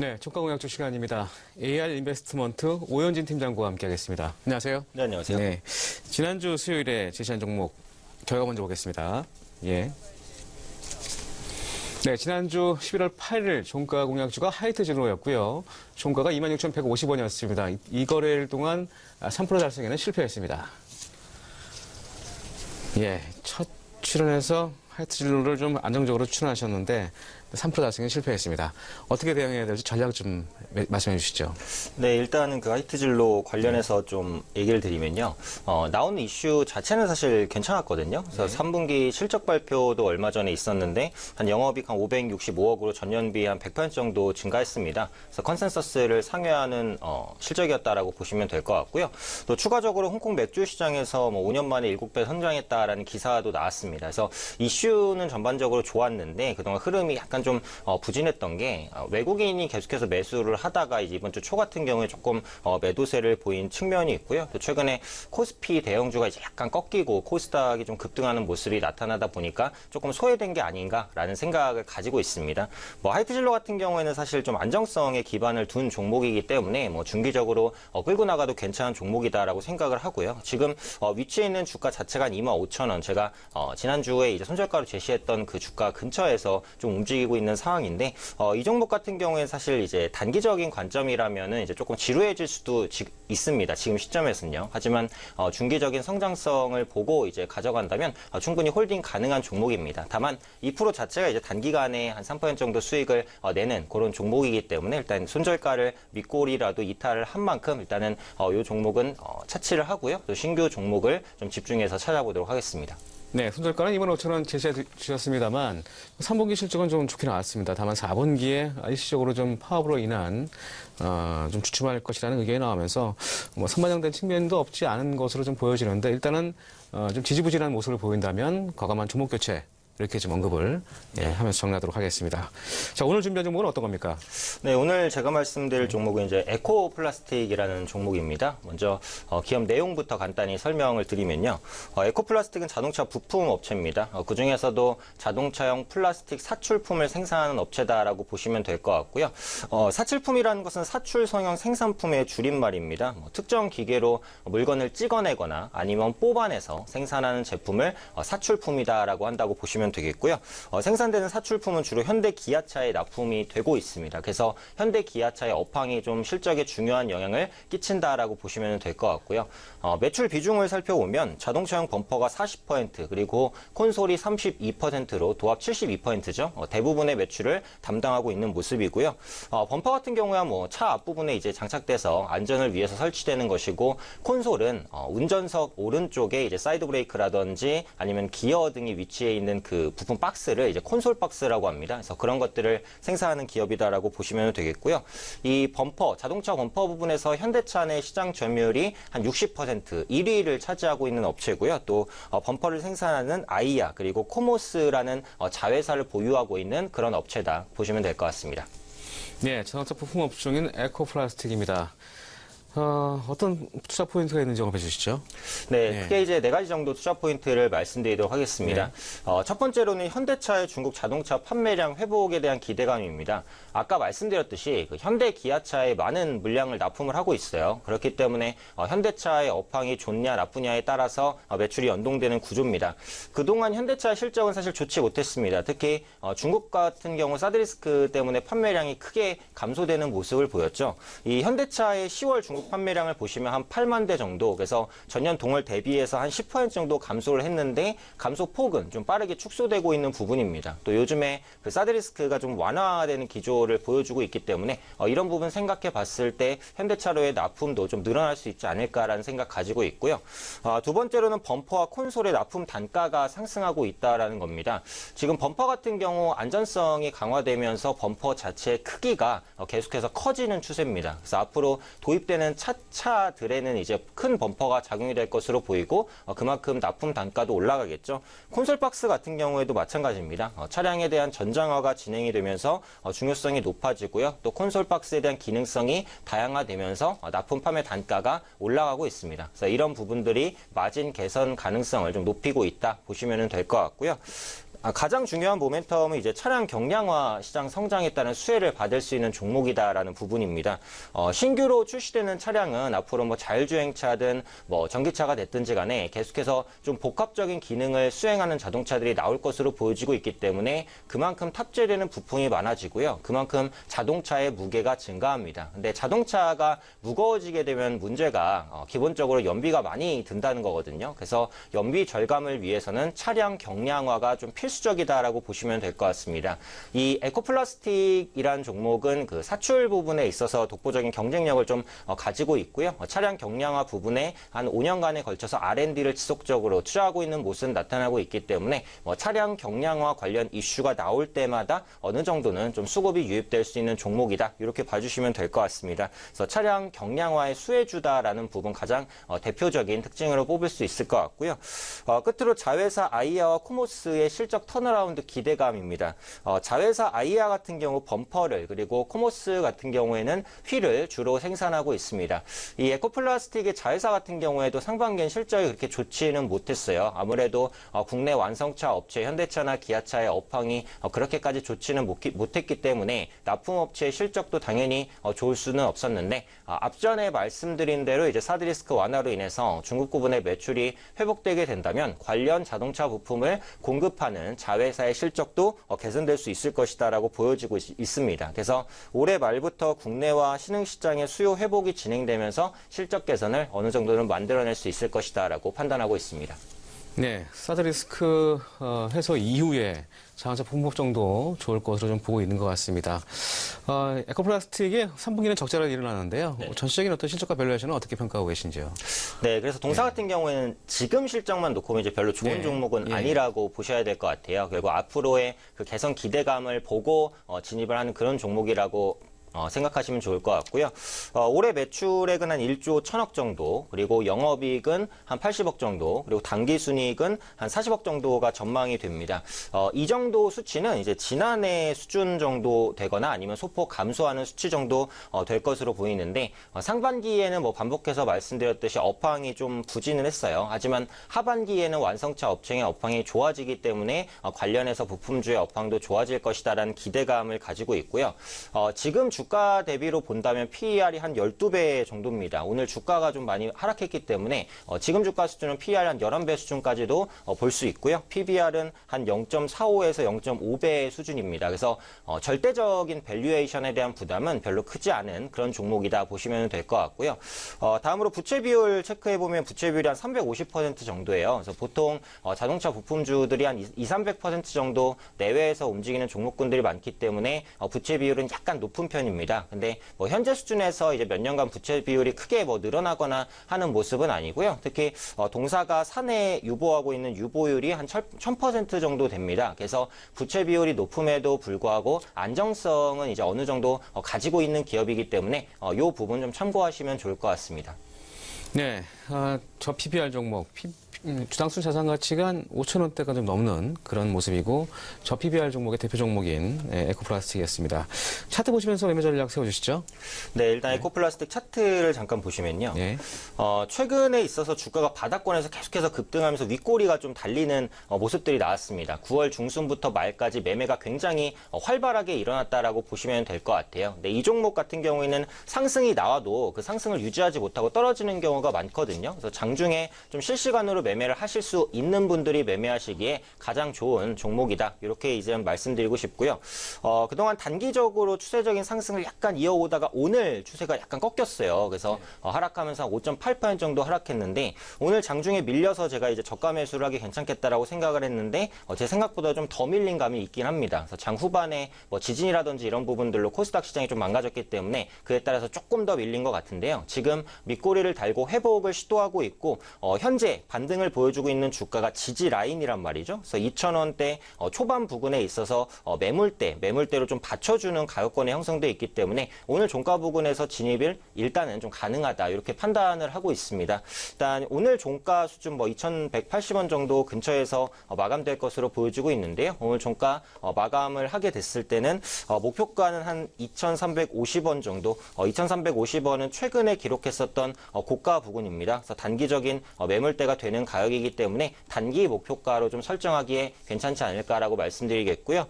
네, 총가공약주 시간입니다. AR 인베스트먼트 오현진 팀장과 함께하겠습니다. 안녕하세요. 네, 안녕하세요. 네, 지난주 수요일에 제시한 종목 저희가 먼저 보겠습니다. 예. 네, 지난주 11월 8일 종가 공약주가 하이트 진로였고요. 종가가 26,150원이었습니다. 이 거래일 동안 3% 달성에는 실패했습니다. 예, 첫 출연해서 하이트 진로를 좀 안정적으로 추천하셨는데 3% 달성에 실패했습니다. 어떻게 대응해야 될지 전략 좀 말씀해 주시죠. 네, 일단은 그 하이트 진로 관련해서 좀 얘기를 드리면요. 나오는 이슈 자체는 사실 괜찮았거든요. 그래서 3분기 실적 발표도 얼마 전에 있었는데 한 영업이익 한 565억으로 전년비 한 100% 정도 증가했습니다. 그래서 컨센서스를 상회하는 실적이었다라고 보시면 될 것 같고요. 또 추가적으로 홍콩 맥주 시장에서 5년 만에 7배 성장했다라는 기사도 나왔습니다. 그래서 이슈는 전반적으로 좋았는데 그동안 흐름이 약간 좀 부진했던 게 외국인이 계속해서 매수를 하다가 이제 이번 주 초 같은 경우에 조금 매도세를 보인 측면이 있고요. 또 최근에 코스피 대형주가 이제 약간 꺾이고 코스닥이 좀 급등하는 모습이 나타나다 보니까 조금 소외된 게 아닌가라는 생각을 가지고 있습니다. 하이트진로 같은 경우에는 사실 좀 안정성에 기반을 둔 종목이기 때문에 중기적으로 끌고 나가도 괜찮은 종목이다라고 생각을 하고요. 지금 위치에 있는 주가 자체가 한 25,000원. 제가 지난주에 이제 손절가로 제시했던 그 주가 근처에서 좀 움직이고 있는 상황인데 이 종목 같은 경우에 사실 이제 단기적인 관점이라면은 이제 조금 지루해질 수도 있습니다. 지금 시점에서는요. 하지만 중기적인 성장성을 보고 이제 가져간다면 충분히 홀딩 가능한 종목입니다. 다만 2% 자체가 이제 단기간에 한 3% 정도 수익을 내는 그런 종목이기 때문에 일단 손절가를 밑골이라도 이탈을 한 만큼 일단은 이 종목은 차치를 하고요. 또 신규 종목을 좀 집중해서 찾아보도록 하겠습니다. 네, 손절가는 25,000원 제시해 주셨습니다만 3분기 실적은 좀 좋게 나왔습니다. 다만 4분기에 일시적으로 좀 파업으로 인한 좀 주춤할 것이라는 의견이 나오면서 선반영된 측면도 없지 않은 것으로 좀 보여지는데 일단은 좀 지지부진한 모습을 보인다면 과감한 종목 교체 이렇게 좀 언급을 하면서 정리하도록 하겠습니다. 자, 오늘 준비한 종목은 어떤 겁니까? 네, 오늘 제가 말씀드릴 종목은 이제 에코플라스틱이라는 종목입니다. 먼저 기업 내용부터 간단히 설명을 드리면요. 에코플라스틱은 자동차 부품 업체입니다. 그 중에서도 자동차용 플라스틱 사출품을 생산하는 업체다라고 보시면 될 것 같고요. 사출품이라는 것은 사출 성형 생산품의 줄임말입니다. 특정 기계로 물건을 찍어내거나 아니면 뽑아내서 생산하는 제품을 사출품이다라고 한다고 보시면 되겠고요. 생산되는 사출품은 주로 현대 기아차에 납품이 되고 있습니다. 그래서 현대 기아차의 업황이 좀 실적에 중요한 영향을 끼친다라고 보시면 될 것 같고요. 매출 비중을 살펴보면 자동차용 범퍼가 40% 그리고 콘솔이 32%로 도합 72%죠. 대부분의 매출을 담당하고 있는 모습이고요. 범퍼 같은 경우야 차 앞부분에 이제 장착돼서 안전을 위해서 설치되는 것이고 콘솔은 운전석 오른쪽에 이제 사이드 브레이크라든지 아니면 기어 등이 위치해 있는 그 부품 박스를 이제 콘솔 박스라고 합니다. 그래서 그런 것들을 생산하는 기업이다라고 보시면 되겠고요. 이 범퍼, 자동차 범퍼 부분에서 현대차 내 시장 점유율이 한 60%, 1위를 차지하고 있는 업체고요. 또 범퍼를 생산하는 아이야 그리고 코모스라는 자회사를 보유하고 있는 그런 업체다 보시면 될 것 같습니다. 네, 자동차 부품 업종인 에코플라스틱입니다. 어떤 투자 포인트가 있는지 언급해 주시죠. 네, 크게 이제 4가지 정도 투자 포인트를 말씀드리도록 하겠습니다. 첫 번째로는 현대차의 중국 자동차 판매량 회복에 대한 기대감입니다. 아까 말씀드렸듯이 현대 기아차에 많은 물량을 납품을 하고 있어요. 그렇기 때문에 현대차의 업황이 좋냐 나쁘냐에 따라서 매출이 연동되는 구조입니다. 그동안 현대차의 실적은 사실 좋지 못했습니다. 특히 중국 같은 경우 사드리스크 때문에 판매량이 크게 감소되는 모습을 보였죠. 이 현대차의 10월 중국 판매량을 보시면 한 8만 대 정도, 그래서 전년 동월 대비해서 한 10% 정도 감소를 했는데 감소 폭은 좀 빠르게 축소되고 있는 부분입니다. 또 요즘에 그 사드리스크가 좀 완화되는 기조를 보여주고 있기 때문에 이런 부분 생각해 봤을 때 현대차로의 납품도 좀 늘어날 수 있지 않을까라는 생각 가지고 있고요. 두 번째로는 범퍼와 콘솔의 납품 단가가 상승하고 있다라는 겁니다. 지금 범퍼 같은 경우 안전성이 강화되면서 범퍼 자체의 크기가 계속해서 커지는 추세입니다. 그래서 앞으로 도입되는 차들에는 이제 큰 범퍼가 작용이 될 것으로 보이고 그만큼 납품 단가도 올라가겠죠. 콘솔 박스 같은 경우에도 마찬가지입니다. 차량에 대한 전장화가 진행이 되면서 중요성이 높아지고요. 또 콘솔 박스에 대한 기능성이 다양화되면서 납품 판매 단가가 올라가고 있습니다. 그래서 이런 부분들이 마진 개선 가능성을 좀 높이고 있다 보시면 될 것 같고요. 가장 중요한 모멘텀은 이제 차량 경량화 시장 성장에 따른 수혜를 받을 수 있는 종목이다라는 부분입니다. 신규로 출시되는 차량은 앞으로 뭐 자율주행차든 뭐 전기차가 됐든지 간에 계속해서 좀 복합적인 기능을 수행하는 자동차들이 나올 것으로 보여지고 있기 때문에 그만큼 탑재되는 부품이 많아지고요. 그만큼 자동차의 무게가 증가합니다. 근데 자동차가 무거워지게 되면 문제가 기본적으로 연비가 많이 든다는 거거든요. 그래서 연비 절감을 위해서는 차량 경량화가 좀 필수적이다라고 보시면 될 것 같습니다. 이 에코플라스틱이란 종목은 그 사출 부분에 있어서 독보적인 경쟁력을 좀 가지고 있고요. 차량 경량화 부분에 한 5년간에 걸쳐서 R&D를 지속적으로 투자하고 있는 모습은 나타나고 있기 때문에 차량 경량화 관련 이슈가 나올 때마다 어느 정도는 좀 수급이 유입될 수 있는 종목이다. 이렇게 봐주시면 될 것 같습니다. 그래서 차량 경량화의 수혜주다라는 부분 가장 대표적인 특징으로 뽑을 수 있을 것 같고요. 끝으로 자회사 아이아와 코모스의 실적 턴어라운드 기대감입니다. 자회사 아이아 같은 경우 범퍼를 그리고 코모스 같은 경우에는 휠을 주로 생산하고 있습니다. 이 에코플라스틱의 자회사 같은 경우에도 상반기엔 실적이 그렇게 좋지는 못했어요. 아무래도 국내 완성차 업체 현대차나 기아차의 업황이 그렇게까지 좋지는 못했기 때문에 납품업체의 실적도 당연히 좋을 수는 없었는데 앞전에 말씀드린 대로 이제 사드 리스크 완화로 인해서 중국 부분의 매출이 회복되게 된다면 관련 자동차 부품을 공급하는 자회사의 실적도 개선될 수 있을 것이다라고 보여지고 있습니다. 그래서 올해 말부터 국내와 신흥시장의 수요 회복이 진행되면서 실적 개선을 어느 정도는 만들어낼 수 있을 것이다라고 판단하고 있습니다. 네, 사드 리스크 해소 이후에 자동차 품목 정도 좋을 것으로 좀 보고 있는 것 같습니다. 에코플라스틱의 3분기는 적자가 일어나는데요. 네. 전체적인 어떤 실적과 밸류에이션은 어떻게 평가하고 계신지요? 네, 그래서 동사 같은 경우에는 지금 실적만 놓고 보면 이제 별로 좋은 네. 종목은 예. 아니라고 보셔야 될 것 같아요. 그리고 앞으로의 그 개선 기대감을 보고 진입을 하는 그런 종목이라고 생각하시면 좋을 것 같고요. 올해 매출액은 한 1조 1천억 정도, 그리고 영업이익은 한 80억 정도, 그리고 당기순이익은 한 40억 정도가 전망이 됩니다. 이 정도 수치는 이제 지난해 수준 정도 되거나 아니면 소폭 감소하는 수치 정도 될 것으로 보이는데 상반기에는 뭐 반복해서 말씀드렸듯이 업황이 좀 부진을 했어요. 하지만 하반기에는 완성차 업체의 업황이 좋아지기 때문에 관련해서 부품주의 업황도 좋아질 것이다라는 기대감을 가지고 있고요. 지금 주가 대비로 본다면 PER이 한 12배 정도입니다. 오늘 주가가 좀 많이 하락했기 때문에 지금 주가 수준은 PER 한 11배 수준까지도 볼 수 있고요. PBR은 한 0.45에서 0.5배 수준입니다. 그래서 절대적인 밸류에이션에 대한 부담은 별로 크지 않은 그런 종목이다 보시면 될 것 같고요. 다음으로 부채 비율 체크해보면 부채 비율이 한 350% 정도예요. 그래서 보통 자동차 부품주들이 한 200~300% 정도 내외에서 움직이는 종목군들이 많기 때문에 부채 비율은 약간 높은 편입니다. 근데 뭐 현재 수준에서 이제 몇 년간 부채 비율이 크게 뭐 늘어나거나 하는 모습은 아니고요. 특히 동사가 사내 유보하고 있는 유보율이 한 1000% 정도 됩니다. 그래서 부채 비율이 높음에도 불구하고 안정성은 이제 어느 정도 가지고 있는 기업이기 때문에 이 부분 좀 참고하시면 좋을 것 같습니다. 네, 저 PBR 종목, 주당수 자산 가치가 한 5,000원대가 좀 넘는 그런 모습이고, 저 PBR 종목의 대표 종목인 에코플라스틱이었습니다. 차트 보시면서 매매 전략 세워주시죠. 네, 일단 에코플라스틱 차트를 잠깐 보시면요. 네. 최근에 있어서 주가가 바닥권에서 계속해서 급등하면서 윗꼬리가 좀 달리는 모습들이 나왔습니다. 9월 중순부터 말까지 매매가 굉장히 활발하게 일어났다라고 보시면 될 것 같아요. 네, 이 종목 같은 경우에는 상승이 나와도 그 상승을 유지하지 못하고 떨어지는 경우가 많거든요. 그래서 장중에 좀 실시간으로 매매를 하실 수 있는 분들이 매매하시기에 가장 좋은 종목이다. 이렇게 이제 말씀드리고 싶고요. 그동안 단기적으로 추세적인 상승을 약간 이어오다가 오늘 추세가 약간 꺾였어요. 그래서 하락하면서 5.8% 정도 하락했는데 오늘 장중에 밀려서 제가 이제 저가 매수를 하기 괜찮겠다라고 생각을 했는데 제 생각보다 좀 더 밀린 감이 있긴 합니다. 그래서 장 후반에 뭐 지진이라든지 이런 부분들로 코스닥 시장이 좀 망가졌기 때문에 그에 따라서 조금 더 밀린 것 같은데요. 지금 밑꼬리를 달고 회복을 시도하고 있고 현재 반등을 보여주고 있는 주가가 지지 라인이란 말이죠. 그래서 2,000원대 초반 부근에 있어서 매물대로 좀 받쳐주는 가격권의 형성돼 있기 때문에 오늘 종가 부근에서 진입을 일단은 좀 가능하다 이렇게 판단을 하고 있습니다. 일단 오늘 종가 수준 뭐 2,180원 정도 근처에서 마감될 것으로 보여지고 있는데요. 오늘 종가 마감을 하게 됐을 때는 목표가는 한 2,350원 정도. 2,350원은 최근에 기록했었던 고가 부근입니다. 그래서 단기적인 매물대가 되는 가격이기 때문에 단기 목표가로 좀 설정하기에 괜찮지 않을까라고 말씀드리겠고요.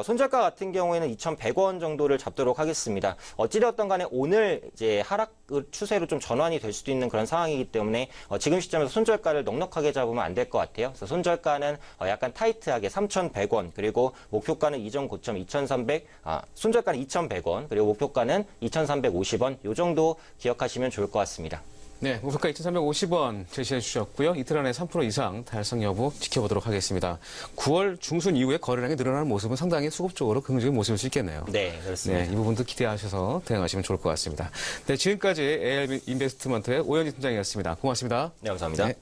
손절가 같은 경우에는 2,100원 정도를 잡도록 하겠습니다. 어찌되었던 간에 오늘 이제 하락 추세로 좀 전환이 될 수도 있는 그런 상황이기 때문에 지금 시점에서 손절가를 넉넉하게 잡으면 안 될 것 같아요. 그래서 손절가는 약간 타이트하게 3,100원, 그리고 목표가는 이전 고점 2,300, 손절가는 2,100원, 그리고 목표가는 2,350원, 요 정도 기억하시면 좋을 것 같습니다. 네, 목표가 2,350원 제시해 주셨고요. 이틀 안에 3% 이상 달성 여부 지켜보도록 하겠습니다. 9월 중순 이후에 거래량이 늘어나는 모습은 상당히 수급적으로 긍정적인 모습일 수 있겠네요. 네, 그렇습니다. 네, 이 부분도 기대하셔서 대응하시면 좋을 것 같습니다. 네, 지금까지 AL 인베스트먼트의 오현진 팀장이었습니다. 고맙습니다. 네, 감사합니다. 네.